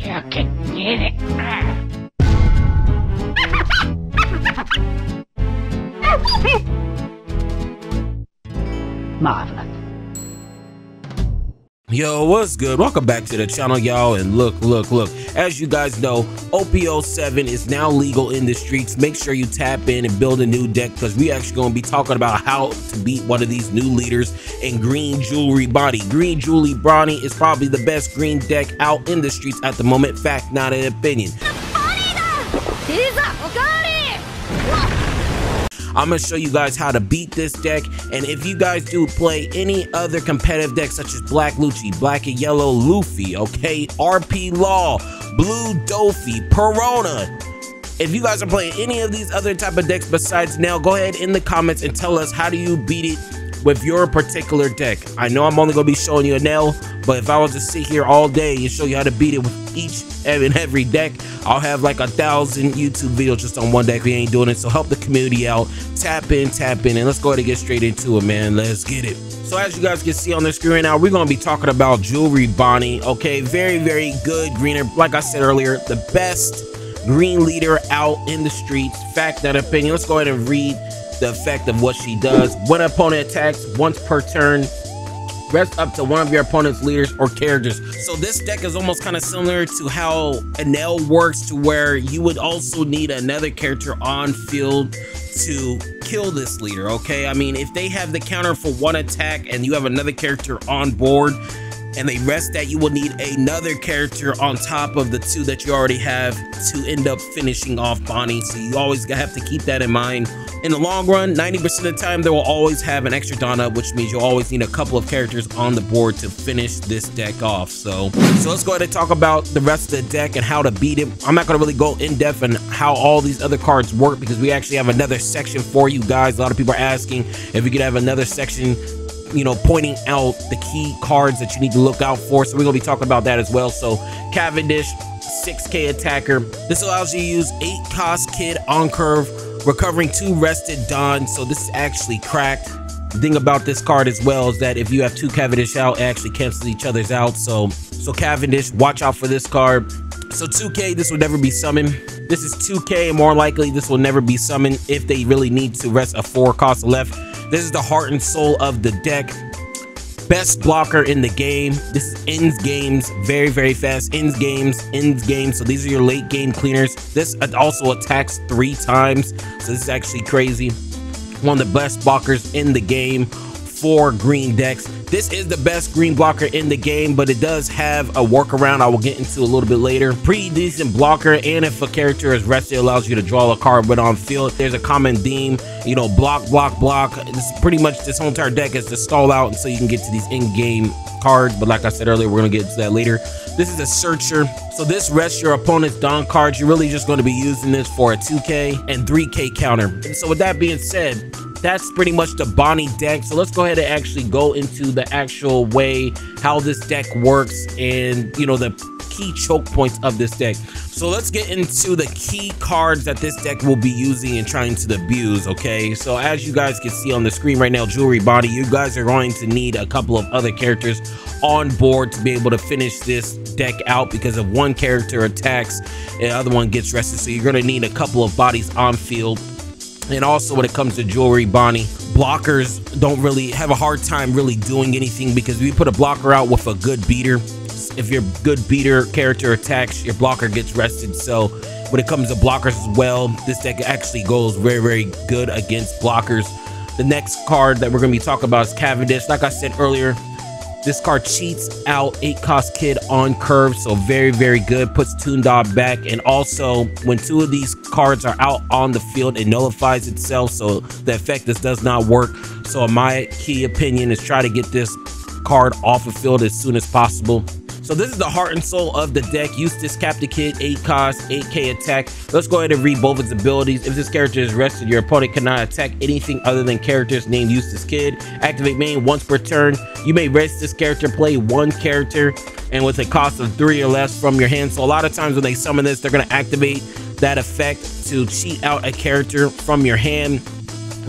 You can get it. Marvelous. Yo, what's good? Welcome back to the channel, y'all. And look, as you guys know, OP07 is now legal in the streets. Make sure you tap in and build a new deck, because we actually going to be talking about how to beat one of these new leaders in Green Jewelry Bonney. Green Jewelry Bonney is probably the best green deck out in the streets at the moment. Fact, not an opinion. I'm gonna show you guys how to beat this deck, and if you guys do play any other competitive decks such as Black Lucci, Black and Yellow Luffy, okay, RP Law, Blue Dofi, Perona, if you guys are playing any of these other type of decks besides Nail, go ahead in the comments and tell us how do you beat it with your particular deck. I know I'm only gonna be showing you a Nail, but if I was to sit here all day and show you how to beat it with each and every deck, I'll have like 1,000 YouTube videos just on one deck. We ain't doing it, so help the community out. Tap in, and let's go ahead and get straight into it, man. Let's get it. So as you guys can see on the screen right now, we're gonna be talking about Jewelry Bonney. Okay, very good greener. Like I said earlier, the best green leader out in the streets. Fact, not opinion. Let's go ahead and read the effect of what she does. When an opponent attacks once per turn, rest up to one of your opponent's leaders or characters. So this deck is almost kind of similar to how Enel works, to where you would also need another character on field to kill this leader. Okay, I mean, if they have the counter for one attack and you have another character on board and they rest that, you will need another character on top of the two that you already have to end up finishing off Bonney. So you always have to keep that in mind. In the long run, 90% of the time, they will always have an extra Donna, which means you'll always need a couple of characters on the board to finish this deck off. So let's go ahead and talk about the rest of the deck and how to beat it. I'm not going to really go in depth on how all these other cards work, because we actually have another section for you guys. A lot of people are asking if we could have another section, you know, pointing out the key cards that you need to look out for. So we're gonna be talking about that as well. So Cavendish, 6k attacker. This allows you to use 8 cost Kid on curve, recovering 2 rested Dawn. So this is actually cracked. The thing about this card as well is that if you have 2 Cavendish out, it actually cancels each other's out. So Cavendish, watch out for this card. So 2k, this will never be summoned. This is 2k, and more likely this will never be summoned if they really need to rest a 4 cost left. This is the heart and soul of the deck. Best blocker in the game. This ends games very fast. Ends games. So these are your late game cleaners. This also attacks 3 times. So this is actually crazy. One of the best blockers in the game for green decks. This is the best green blocker in the game, but it does have a workaround I will get into a little bit later. Pretty decent blocker, and if a character is rested, it allows you to draw a card when on field. There's a common theme, you know, block. This pretty much, this whole entire deck is to stall out and so you can get to these in-game cards, but like I said earlier, we're gonna get to that later. This is a searcher, so this rests your opponent's Dawn cards. You're really just going to be using this for a 2k and 3k counter. And so with that being said, that's pretty much the Bonney deck. So let's go ahead and actually go into the actual way how this deck works and, you know, the key choke points of this deck. So let's get into the key cards that this deck will be using and trying to abuse. Okay, so as you guys can see on the screen right now, Jewelry Bonney, you guys are going to need a couple of other characters on board to be able to finish this deck out, because if one character attacks and the other one gets rested, so you're going to need a couple of bodies on field. And also when it comes to Jewelry Bonney, blockers don't really have a hard time really doing anything, because if you put a blocker out with a good beater, if your good beater character attacks, your blocker gets rested. So when it comes to blockers as well, this deck actually goes very good against blockers. The next card that we're going to be talking about is Cavendish. Like I said earlier, this card cheats out 8 cost Kid on curve, so very good. Puts Toondog back, and also when 2 of these cards are out on the field, it nullifies itself, so the effect does not work. So my key opinion is try to get this card off the field as soon as possible. So this is the heart and soul of the deck. Eustace, Captain Kid, 8 cost, 8k attack. Let's go ahead and read both its abilities. If this character is rested, your opponent cannot attack anything other than characters named Eustace Kid. Activate main once per turn. You may rest this character, play 1 character, and with a cost of 3 or less from your hand. So a lot of times when they summon this, they're going to activate that effect to cheat out a character from your hand.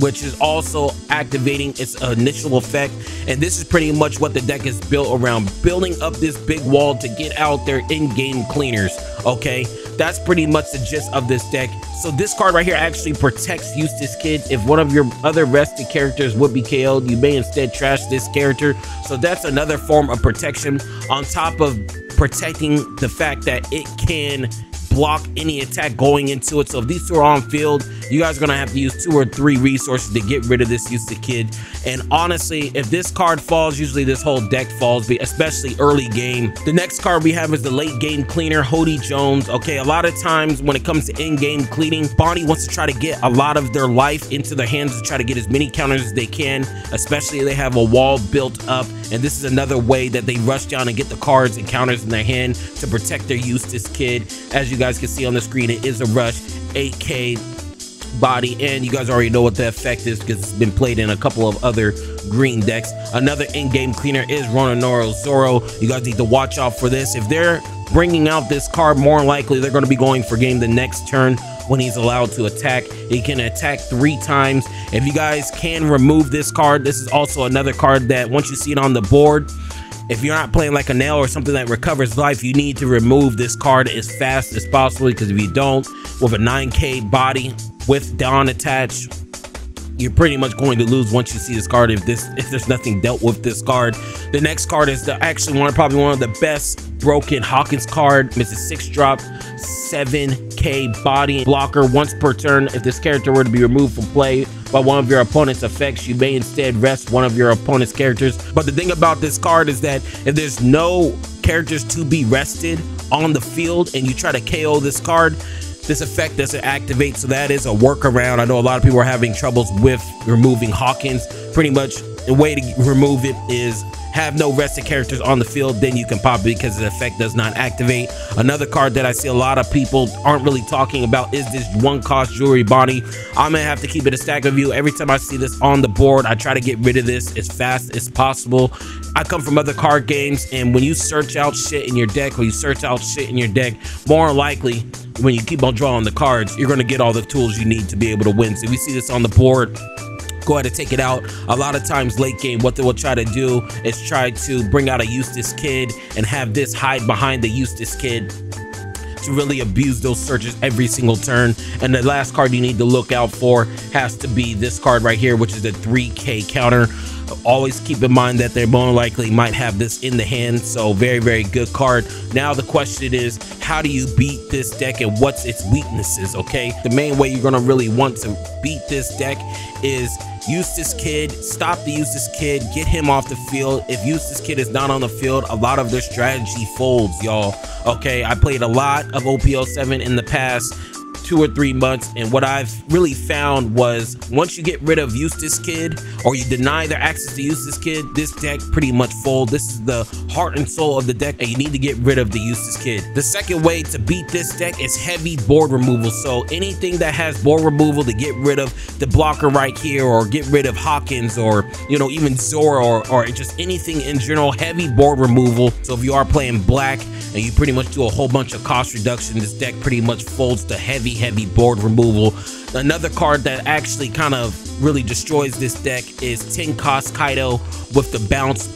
which is also activating its initial effect. And this is pretty much what the deck is built around, building up this big wall to get out their in-game cleaners. Okay, that's pretty much the gist of this deck. So this card right here actually protects Eustace Kid. If one of your other rested characters would be KO'd, you may instead trash this character. So that's another form of protection, on top of protecting the fact that it can block any attack going into it. So if these two are on field, you guys are gonna have to use 2 or 3 resources to get rid of this Eustace Kid. And honestly, if this card falls, usually this whole deck falls, especially early game. The next card we have is the late game cleaner, Hody Jones. Okay, a lot of times when it comes to in-game cleaning, Bonney wants to try to get a lot of their life into their hands to try to get as many counters as they can, especially if they have a wall built up. And this is another way that they rush down and get the cards and counters in their hand to protect their Eustace Kid. As you guys can see on the screen, it is a rush, 8k body, and you guys already know what the effect is because it's been played in a couple of other green decks. Another in-game cleaner is Rononoro Zoro. You guys need to watch out for this. If they're bringing out this card, more likely they're going to be going for game the next turn when he's allowed to attack. He can attack 3 times. If you guys can remove this card, this is also another card that once you see it on the board, if you're not playing like a nail or something that recovers life, you need to remove this card as fast as possible, because if you don't, with a 9k body with Dawn attached, you're pretty much going to lose once you see this card if there's nothing dealt with this card. The next card is probably one of the best broken Hawkins card. It's a 6-drop, 7k body blocker once per turn. If this character were to be removed from play by one of your opponent's effects, you may instead rest one of your opponent's characters. But the thing about this card is that if there's no characters to be rested on the field and you try to KO this card, this effect doesn't activate. So that is a workaround. I know a lot of people are having troubles with removing Hawkins. Pretty much the way to remove it is have no rested characters on the field, then you can pop it because the effect does not activate. Another card that I see a lot of people aren't really talking about is this 1-cost jewelry Bonney. I'm gonna have to keep it a stack of you. Every time I see this on the board, I try to get rid of this as fast as possible. I come from other card games, and when you search out shit in your deck, more likely when you keep on drawing the cards, you're gonna get all the tools you need to be able to win. So if you see this on the board, go ahead and take it out. A lot of times late game, what they will try to do is try to bring out a Eustace Kid and have this hide behind the Eustace Kid to really abuse those searches every single turn. And the last card you need to look out for has to be this card right here, which is the 3k counter. Always keep in mind that they more likely might have this in the hand, so very, very good card. Now the question is, how do you beat this deck and what's its weaknesses? Okay, the main way you're gonna really want to beat this deck is Eustace Kid. Stop the Eustace Kid, get him off the field. If Eustace Kid is not on the field, a lot of their strategy folds, y'all. Okay, I played a lot of OP07 in the past 2 or 3 months, and what I've really found was once you get rid of Eustace Kid or you deny their access to Eustace Kid, this deck pretty much folds. This is the heart and soul of the deck, and you need to get rid of the Eustace Kid. The second way to beat this deck is heavy board removal. So anything that has board removal to get rid of the blocker right here, or get rid of Hawkins, or even Zoro, or just anything in general, heavy board removal. So if you are playing black and you pretty much do a whole bunch of cost reduction, this deck pretty much folds to heavy board removal. Another card that actually kind of really destroys this deck is 10 cost Kaido with the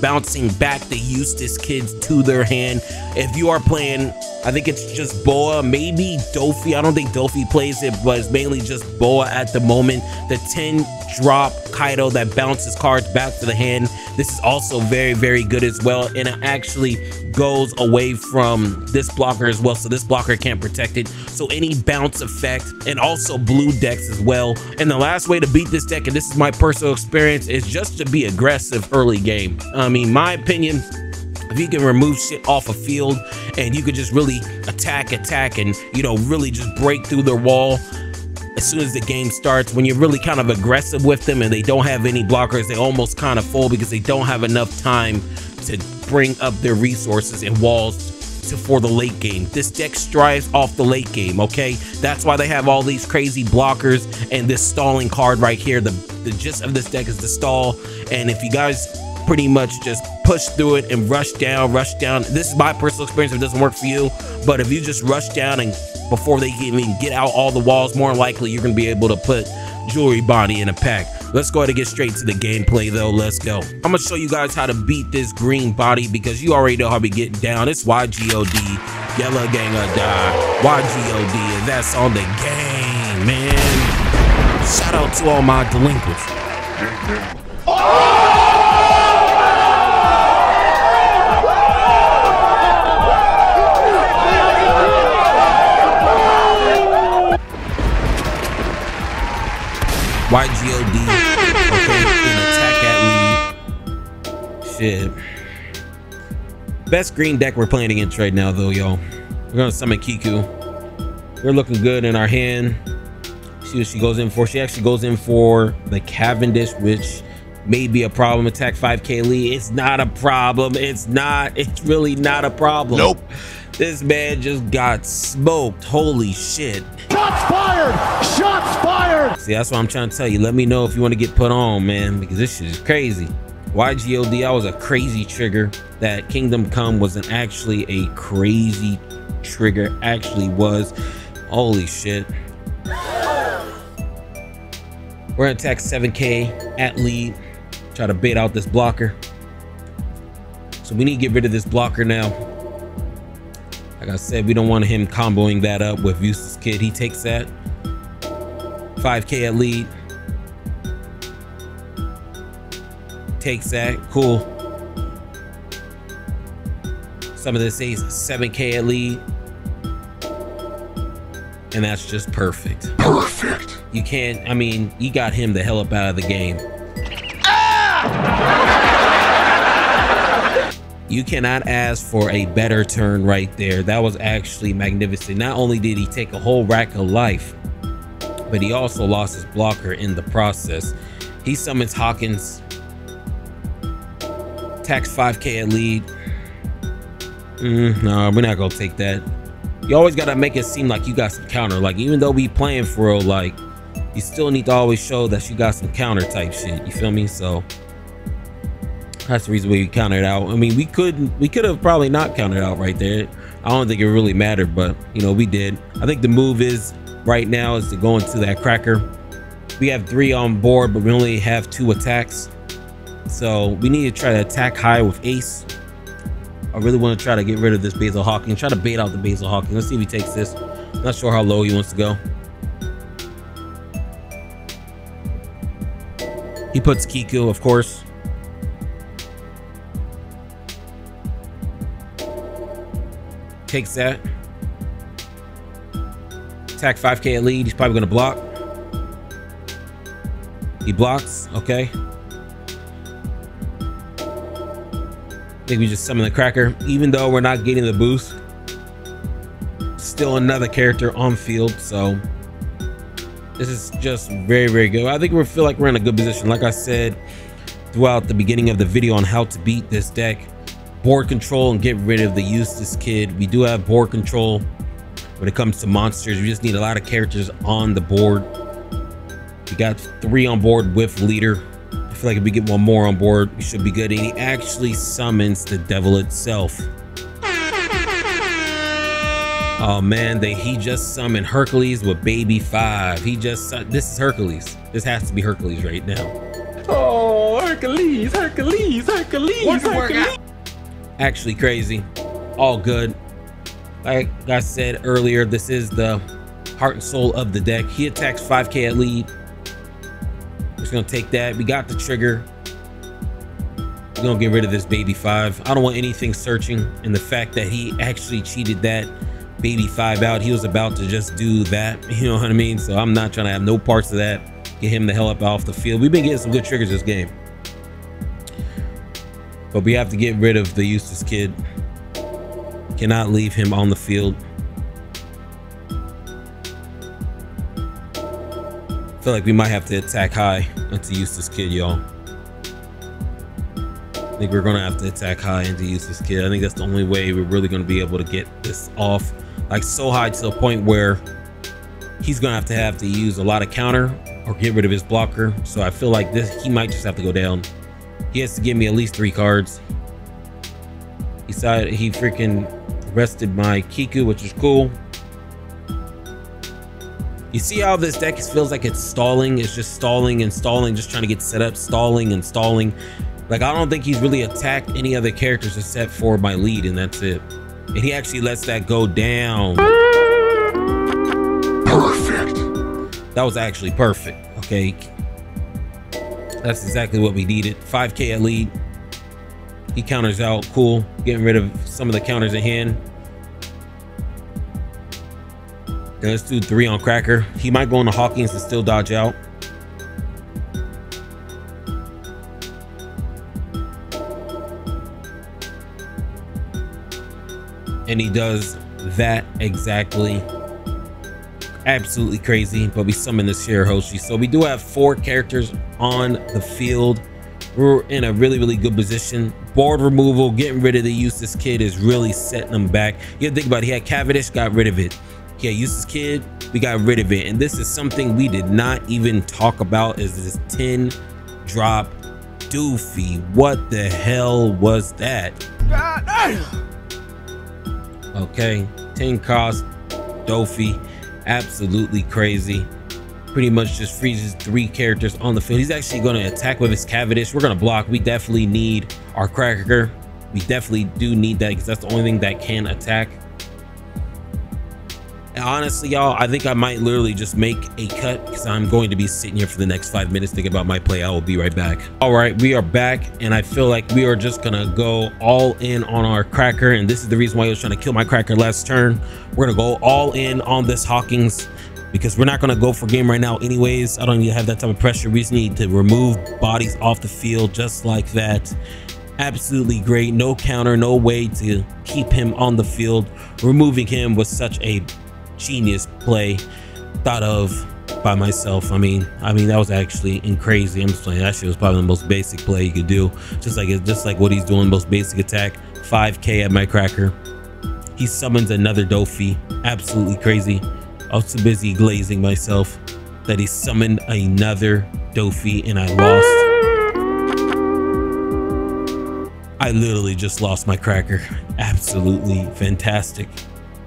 bouncing back the Eustace Kids to their hand. If you are playing, I think it's just Boa, maybe Dofi. I don't think Dofi plays it, but it's mainly just Boa at the moment. The 10 drop Kaido that bounces cards back to the hand. This is also very, very good as well, and it actually goes away from this blocker as well, so this blocker can't protect it. So any bounce effect, and also blue decks as well. And the last way to beat this deck, and this is my personal experience, is just to be aggressive early game. I mean, my opinion, if you can remove shit off a field and you could just really attack and really just break through their wall as soon as the game starts, when you're really kind of aggressive with them and they don't have any blockers, they almost kind of fold because they don't have enough time to bring up their resources and walls for the late game. This deck strives off the late game, okay? That's why they have all these crazy blockers and this stalling card right here. The gist of this deck is the stall, and if you guys pretty much just push through it and rush down, this is my personal experience. If it doesn't work for you, but if you just rush down and before they can even get out all the walls, more likely you're gonna be able to put Jewelry Bonney in a pack. Let's go ahead and get straight to the gameplay though. Let's go. I'm gonna show you guys how to beat this green body because you already know how we getting down. It's YGOD, Yellow Gang or Die, YGOD, and that's on the game, man. Shout out to all my delinquents. YGOD, okay, in attack at lead. Shit. Best green deck we're playing against right now, though, y'all. We're gonna summon Kiku. We're looking good in our hand. See what she goes in for. She actually goes in for the Cavendish, which may be a problem. Attack 5k lead. It's not a problem. It's not. It's really not a problem. Nope. This man just got smoked. Holy shit. Shots fired! Shots fired! See, that's what I'm trying to tell you. Let me know if you want to get put on, man, because this shit is crazy. YGOD, that was a crazy trigger. That Kingdom Come wasn't actually a crazy trigger. Actually was. Holy shit. We're gonna attack 7k at lead. Try to bait out this blocker. So we need to get rid of this blocker now. Like I said, we don't want him comboing that up with Useless Kid. He takes that. 5k at lead. Takes that. Cool. Some of this says 7k at lead. And that's just perfect. Perfect. You can't, I mean, you got him the hell up out of the game. You cannot ask for a better turn right there. That was actually magnificent. Not only did he take a whole rack of life, but he also lost his blocker in the process. He summons Hawkins. Attacks 5k at lead. No, we're not gonna take that. You always gotta make it seem like you got some counter. Like, even though we playing for real, like, you still need to always show that you got some counter type shit. You feel me? So that's the reason we countered out. I mean, we could have probably not countered out right there. I don't think it really mattered, but you know, we did. I think the move is right now is to go into that cracker. We have 3 on board, but we only have 2 attacks. So we need to try to attack high with Ace. I really want to try to get rid of this Basil Hawking. Try to bait out the Basil Hawking. Let's see if he takes this. Not sure how low he wants to go. He puts Kiku, of course. Takes that. Attack 5k at lead. He's probably gonna block. He blocks. Okay. I think we just summon the cracker. Even though we're not getting the boost, still another character on field. So this is just very, very good. I think we feel like we're in a good position. Like I said throughout the beginning of the video on how to beat this deck, board control and get rid of the Useless Kid. We do have board control when it comes to monsters. We just need a lot of characters on the board. We got 3 on board with leader. I feel like if we get 1 more on board, we should be good. And he actually summons the devil itself. Oh man, he just summoned Hercules with baby 5. This is Hercules. This has to be Hercules right now. Oh, Hercules, Hercules, Hercules, Hercules. Actually crazy. All good. Like I said earlier, this is the heart and soul of the deck. He attacks 5k at lead. We're just gonna take that. We got the trigger. We're gonna get rid of this baby 5. I don't want anything searching, and the fact that he actually cheated that baby 5 out. He was about to just do that, you know what I mean? So I'm not trying to have no parts of that. Get him the hell up off the field. We've been getting some good triggers this game, but we have to get rid of the Useless Kid. Cannot leave him on the field. I feel like we might have to attack high into Useless Kid, y'all. I think we're gonna have to attack high into Useless Kid. I think that's the only way we're really gonna be able to get this off, like so high to the point where he's gonna have to use a lot of counter or get rid of his blocker. So I feel like he might just have to go down. He has to give me at least 3 cards. He freaking rested my Kiku, which is cool. You see how this deck feels like it's stalling? It's just stalling and stalling, just trying to get set up, stalling and stalling. Like, I don't think he's really attacked any other characters except for my lead, and that's it. And he actually lets that go down. Perfect. That was actually perfect. Okay. That's exactly what we needed. 5K at lead. He counters out. Cool. Getting rid of some of the counters in hand. Then let's do 3 on Cracker. He might go into Hawkins and still dodge out. And he does that exactly. Absolutely crazy. But we summon the Share Hoshi. So we do have 4 characters on the field. We're in a really good position. Board removal, getting rid of the Useless Kid is really setting them back. You have to think about it. He had Cavendish, got rid of it. He had Useless Kid, we got rid of it. And this is something we did not even talk about, is this 10 drop doofy. What the hell was that? Okay, 10 cost doofy. Absolutely crazy. Pretty much just freezes 3 characters on the field. He's actually going to attack with his Cavendish. We're going to block. We definitely need our Cracker. We definitely do need that because that's the only thing that can attack. And honestly, y'all, I think I might literally just make a cut because I'm going to be sitting here for the next 5 minutes thinking about my play. I will be right back. All right, we are back, and I feel like we are just gonna go all in on our Cracker, and this is the reason why I was trying to kill my Cracker last turn. We're gonna go all in on this Hawkins because we're not gonna go for game right now anyways. I don't need to have that type of pressure. We just need to remove bodies off the field just like that. Absolutely great. No counter, no way to keep him on the field. Removing him was such a genius play thought of by myself. I mean that was actually crazy. I'm just playing, that shit was probably the most basic play you could do, just like what he's doing. Most basic attack. 5K at my Cracker. He summons another Dofi. Absolutely crazy. I was too busy glazing myself that he summoned another Dofi and I lost. I literally just lost my Cracker. Absolutely fantastic.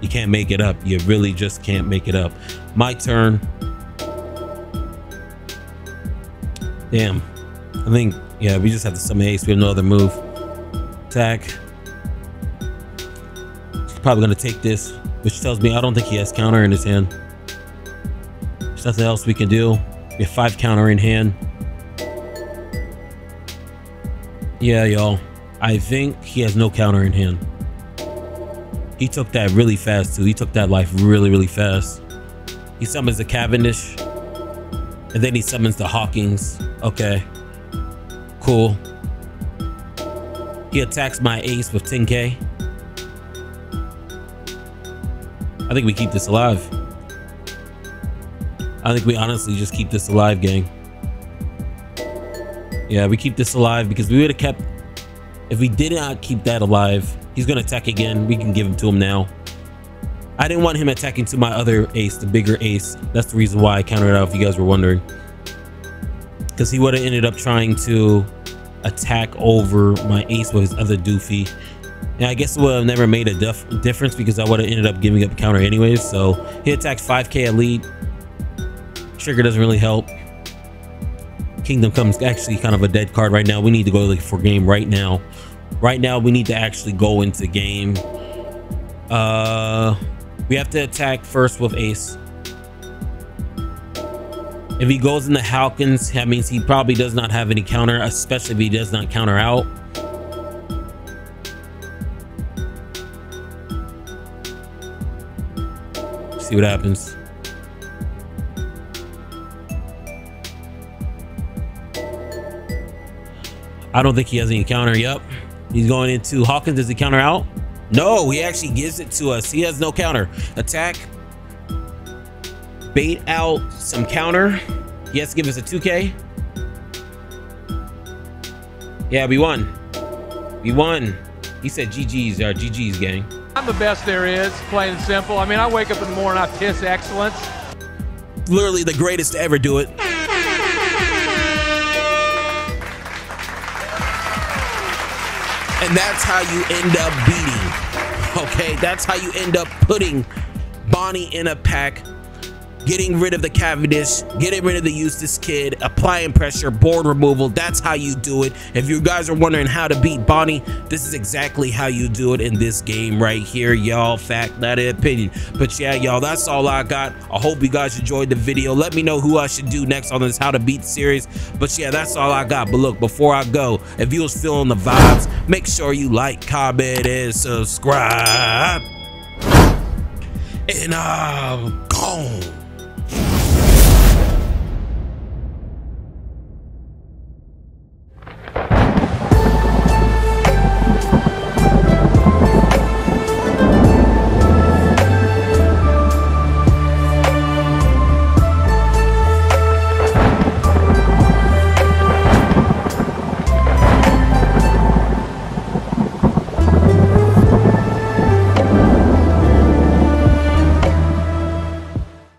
You can't make it up. You really just can't make it up. My turn. Damn. I think, yeah, we just have to summon ace. We have no other move. Attack. He's probably going to take this, which tells me I don't think he has counter in his hand. There's nothing else we can do. We have 5 counter in hand. Yeah, y'all. I think he has no counter in hand. He took that really fast too. He took that life really fast. He summons the Cavendish. And then he summons the Hawkins. Okay. Cool. He attacks my ace with 10K. I think we keep this alive. I think we honestly just keep this alive, gang. Yeah, we keep this alive because we would have kept... If we did not keep that alive... He's going to attack again. We can give him to him now. I didn't want him attacking to my other ace, the bigger ace. That's the reason why I countered it out, if you guys were wondering. Because he would have ended up trying to attack over my ace with his other doofy. And I guess it would have never made a difference because I would have ended up giving up counter anyways. So he attacks 5K at lead. Trigger doesn't really help. Kingdom Come's actually kind of a dead card right now. We need to go for game right now. Right now, we need to actually go into game. We have to attack first with ace. If he goes into Hawkins, that means he probably does not have any counter, especially if he does not counter out. See what happens. I don't think he has any counter. Yep. He's going into Hawkins. Does he counter out? No, he actually gives it to us. He has no counter. Attack. Bait out some counter. He has to give us a 2K. Yeah, we won. We won. He said GG's, GG's, gang. I'm the best there is, plain and simple. I mean, I wake up in the morning, I piss excellence. Literally the greatest to ever do it. And that's how you end up beating. Okay, that's how you end up putting Bonney in a pack. getting rid of the Cavendish, getting rid of the Eustace Kid, applying pressure, board removal. That's how you do it. If you guys are wondering how to beat Bonney, this is exactly how you do it in this game right here, y'all. Fact, not an opinion. But yeah, y'all, that's all I got. I hope you guys enjoyed the video. Let me know who I should do next on this How to Beat series. But yeah, that's all I got. But look, before I go, if you was feeling the vibes, make sure you like, comment, and subscribe. And I'm gone.